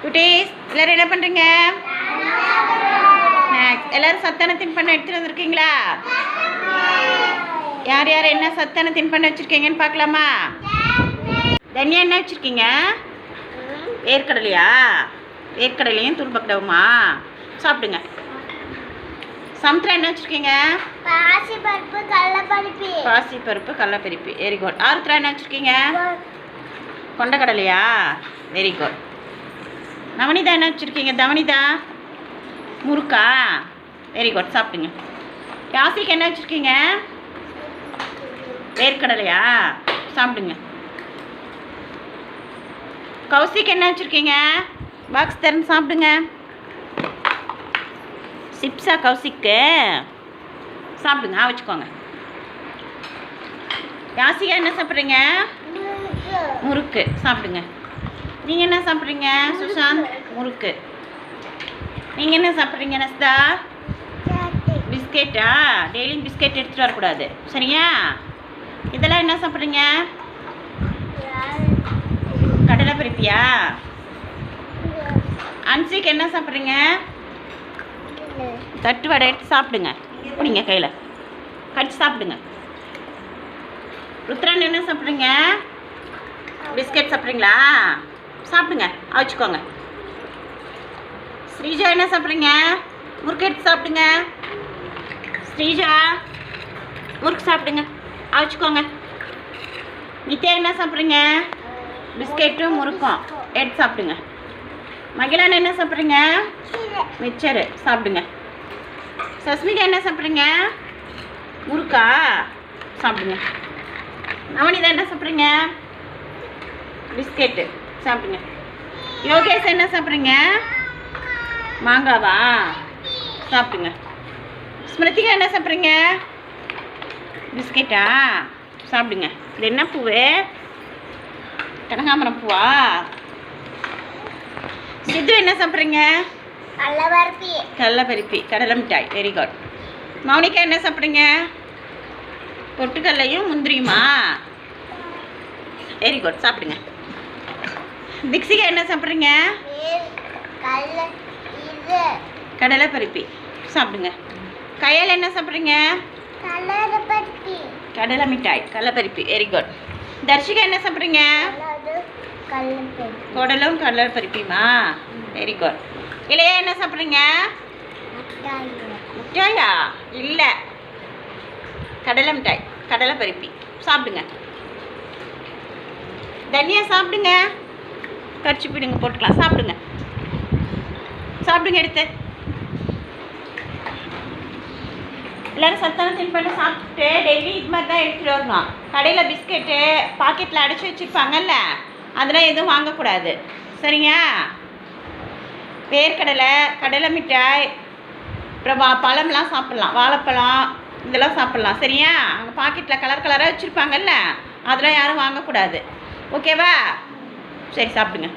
குட்டீஸ் எல்லாரும் என்ன பண்ணுறீங்க? ஸ்நாக்ஸ். எல்லாரும் சத்தான தின்பண்டம் எடுத்துகிட்டு வந்திருக்கீங்களா? யார் யார் என்ன சத்தான தின்பண்டம் வச்சுருக்கீங்கன்னு பார்க்கலாமா? தனியாக என்ன வச்சுருக்கீங்க? வேர்க்கடலையா? வேர்க்கடலையும் துருப்பக்கடவுமா? சாப்பிடுங்க. சமுத்திரம் என்ன வச்சுருக்கீங்க? பாசிப்பருப்பு கடலைப்பருப்பு. பாசிப்பருப்பு கடலைப்பருப்பு. Very good. ஆருத்ரா என்ன வச்சுருக்கீங்க? கொண்டக்கடலையா? Very good. நவனிதா என்ன வச்சுருக்கீங்க? தவனிதா முறுக்கா? Very good. சாப்பிடுங்க. யாசிக்கு என்ன வச்சுருக்கீங்க? வேர்க்கடலையா? சாப்பிடுங்க. கௌசிக்கு என்ன வச்சுருக்கீங்க? பாக்ஸ் திறந்து சாப்பிடுங்க. சிப்ஸா கௌசிக்கு? சாப்பிடுங்க. வச்சுக்கோங்க. யாசிகா என்ன சாப்பிட்றீங்க? முறுக்கு. சாப்பிடுங்க. நீங்கள் என்ன சாப்பிட்றீங்க? சுஷாந்த் முறுக்கு. நீங்கள் என்ன சாப்பிட்றீங்க? நஸ்தா பிஸ்கெட்டா? டெய்லியும் பிஸ்கெட் எடுத்துகிட்டு வரக்கூடாது, சரியா? இதெல்லாம் என்ன சாப்பிட்றீங்க? கடலை பருப்பியா? அன்சிக்கு என்ன சாப்பிட்றீங்க? தட்டு வடை எடுத்து சாப்பிடுங்க. பிடிங்க கையில் கடிச்சு சாப்பிடுங்க. ருத்ரன் என்ன சாப்பிட்றீங்க? பிஸ்கெட் சாப்பிட்றீங்களா? சாப்பிடுங்க. வச்சுக்கோங்க. ஸ்ரீஜா என்ன சாப்பிட்றீங்க? முறுக்கு எடுத்து சாப்பிடுங்க. ஸ்ரீஜா முறுக்கு சாப்பிடுங்க. வச்சுக்கோங்க. நித்யா என்ன சாப்பிட்றீங்க? பிஸ்கெட்டும் முறுக்கும் எடுத்து சாப்பிடுங்க. மகிழான என்ன சாப்பிட்றீங்க? மிச்சரு. சாப்பிடுங்க. சஸ்மிகா என்ன சாப்பிட்றீங்க? முறுக்கா? சாப்பிடுங்க. நவனிதா என்ன சாப்பிட்றீங்க? பிஸ்கெட்டு. சாப்பிடுங்க. யோகேஷ் என்ன சாப்பிட்றீங்க? மாங்காவா? சாப்பிடுங்க. ஸ்மிருதிகா என்ன சாப்பிட்றீங்க? பிஸ்கெட்டா? சாப்பிடுங்க. இது என்ன பூவு? கனகாமரம் பூவா? சித்து என்ன சாப்பிட்றீங்க? கடலைப்பருப்பி. கடலை மிட்டாய். Very good. மௌனிகா என்ன சாப்பிட்றீங்க? பொட்டுக்கல்லையும் முந்திரியுமா? Very good. சாப்பிடுங்க. திக்ஷிகா என்ன சாப்பிட்றீங்க? கடலைப்பருப்பி. சாப்பிடுங்க. கையால் என்ன சாப்பிட்றீங்க? கடலை மிட்டாய். கடலைப்பருப்பி. Very good. தர்ஷிகா என்ன சாப்பிட்றீங்க? குடலும் கடலைப்பருப்பியுமா? Very good. இளையா என்ன சாப்பிட்றீங்க? மிட்டாயா? இல்லை, கடலை மிட்டாய். கடலைப்பருப்பி. சாப்பிடுங்க. தனியா சாப்பிடுங்க. கடிச்சு பிடுங்க போட்டுக்கலாம். சாப்பிடுங்க. சாப்பிடுங்க. எடுத்து எல்லோரும் சத்தான தின்பண்டம் சாப்பிட்டு டெய்லி இது மாதிரி தான் எடுத்துகிட்டு வரணும். கடையில் பிஸ்கெட்டு பாக்கெட்டில் அடைச்சி வச்சுருப்பாங்கல்ல, அதெல்லாம் எதுவும் வாங்கக்கூடாது, சரிங்க? வேர்க்கடலை, கடலை மிட்டாய், அப்புறம் பழம்லாம் சாப்பிட்லாம். வாழைப்பழம் இதெல்லாம் சாப்பிட்லாம், சரியா? அங்கே பாக்கெட்டில் கலர் கலராக வச்சுருப்பாங்கல்ல, அதெல்லாம் யாரும் வாங்கக்கூடாது, ஓகேவா? சரி, சாப்பிடுங்க.